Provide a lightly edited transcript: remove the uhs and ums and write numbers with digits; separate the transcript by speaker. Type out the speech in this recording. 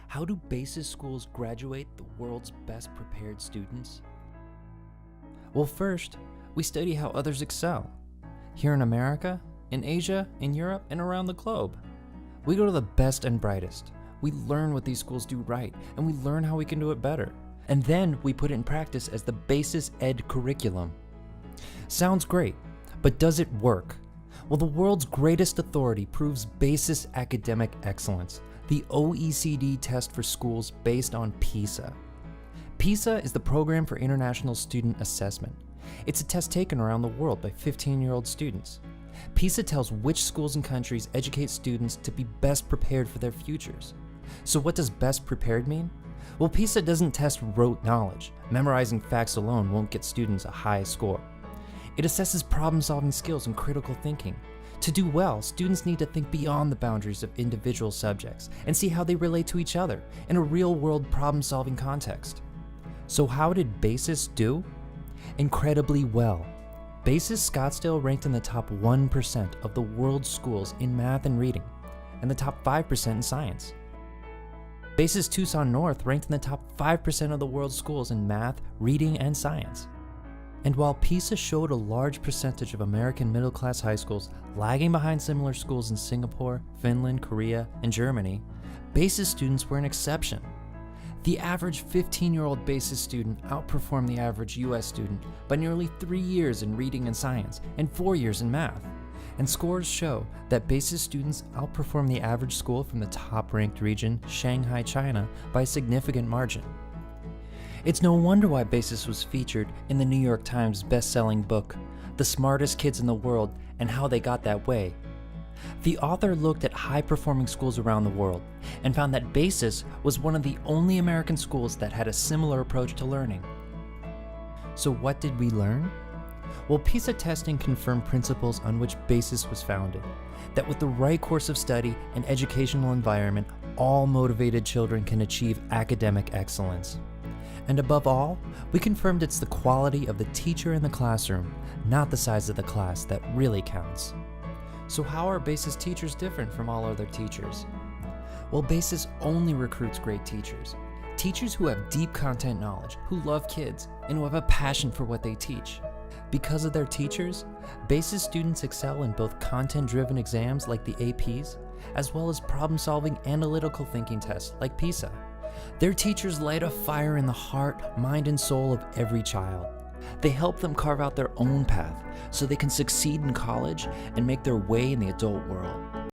Speaker 1: How do BASIS schools graduate the world's best prepared students? Well, first, we study how others excel. Here in America, in Asia, in Europe, and around the globe. We go to the best and brightest. We learn what these schools do right, and we learn how we can do it better. And then we put it in practice as the BASIS.ed curriculum. Sounds great, but does it work? Well, the world's greatest authority proves BASIS academic excellence, the OECD test for schools based on Pisa. Pisa is the Program for International Student Assessment. It's a test taken around the world by 15-year-old students. Pisa tells which schools and countries educate students to be best prepared for their futures. So what does best prepared mean? Well, Pisa doesn't test rote knowledge. Memorizing facts alone won't get students a high score. It assesses problem-solving skills and critical thinking. To do well, students need to think beyond the boundaries of individual subjects and see how they relate to each other in a real-world problem-solving context. So how did BASIS do? Incredibly well. BASIS Scottsdale ranked in the top 1% of the world's schools in math and reading, and the top 5% in science. BASIS Tucson North ranked in the top 5% of the world's schools in math, reading, and science. And while Pisa showed a large percentage of American middle-class high schools lagging behind similar schools in Singapore, Finland, Korea, and Germany, BASIS students were an exception. The average 15-year-old BASIS student outperformed the average US student by nearly 3 years in reading and science and 4 years in math. And scores show that BASIS students outperform the average school from the top-ranked region, Shanghai, China, by a significant margin. It's no wonder why BASIS was featured in the New York Times best-selling book, The Smartest Kids in the World and How They Got That Way. The author looked at high-performing schools around the world and found that BASIS was one of the only American schools that had a similar approach to learning. So what did we learn? Well, PISA testing confirmed principles on which BASIS was founded, that with the right course of study and educational environment, all motivated children can achieve academic excellence. And above all, we confirmed it's the quality of the teacher in the classroom, not the size of the class, that really counts. So how are BASIS teachers different from all other teachers? Well, BASIS only recruits great teachers. Teachers who have deep content knowledge, who love kids, and who have a passion for what they teach. Because of their teachers, BASIS students excel in both content-driven exams like the APs, as well as problem-solving analytical thinking tests like Pisa. Their teachers light a fire in the heart, mind, and soul of every child. They help them carve out their own path so they can succeed in college and make their way in the adult world.